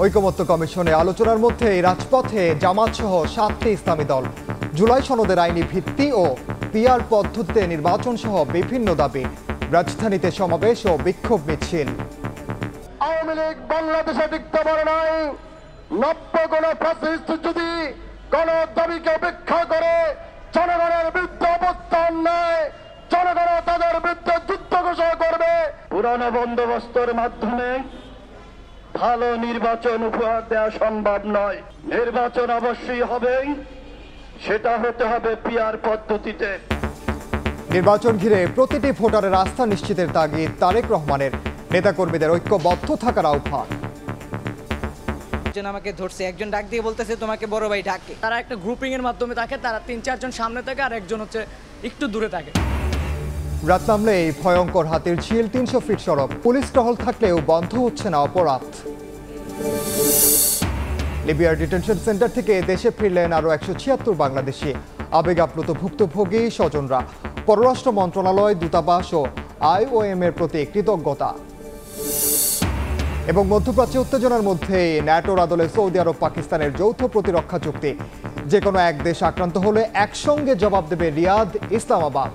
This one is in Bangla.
ঐকমত্য কমিশনে আলোচনার মধ্যে রাজপথে জামাত সহ 7টি ইসলামী দল জুলাই সনদের আইনি ভিত্তি ও পিআর পদ্ধতিতে নির্বাচন সহ বিভিন্ন দাবি। রাজধানীতে সমাবেশ ও বিক্ষোভ মিছিল। আওয়ামী লীগ বাংলাদেশে টিকতে পারে নাই। নব্য কোন ফ্যাসিস্ট যদি কোন দাবিকে উপেক্ষা করে জনগণের বিরুদ্ধে অবস্থান নেয়, জনগণ তাদের বিরুদ্ধে যুদ্ধ ঘোষণা করবে। পুরানো বন্দোবস্তের মাধ্যমে ভালো নির্বাচন উপহার দেওয়া সম্ভব নয়। নির্বাচন অবশ্যই হবে, সেটা হতে হবে পিআর পদ্ধতিতে। নির্বাচন ঘিরে প্রতিটি ভোটারের আস্থা নিশ্চিতের তাগিদ তারেক রহমানের। নেতাকর্মীদের ঐক্যবদ্ধ থাকার আহ্বান। আমাকে ধরছে, একজন ডাক দিয়ে বলতেছে তোমাকে বড় ভাই ডাকে। তারা একটা গ্রুপিং এর মাধ্যমে থাকে, তারা 3-4 জন সামনে থাকে আর একজন হচ্ছে একটু দূরে থাকে। রাত নামলে এই ভয়ঙ্কর হাতির ঝিল, 300 ফিট সড়ক, পুলিশ টহল থাকলেও বন্ধ হচ্ছে না অপরাধ। লিবিয়ার ডিটেনশন সেন্টার থেকে দেশে ফিরলেন আরো 176 বাংলাদেশি। আবেগ আপ্লুত ভুক্তভোগী স্বজনরা। পররাষ্ট্র মন্ত্রণালয়, দূতাবাস ও IOM এর প্রতি কৃতজ্ঞতা। এবং মধ্যপ্রাচ্যে উত্তেজনার মধ্যে ন্যাটোর আদলে সৌদি আরব পাকিস্তানের যৌথ প্রতিরক্ষা চুক্তি। যে কোনো এক দেশ আক্রান্ত হলে একসঙ্গে জবাব দেবে রিয়াদ, ইসলামাবাদ।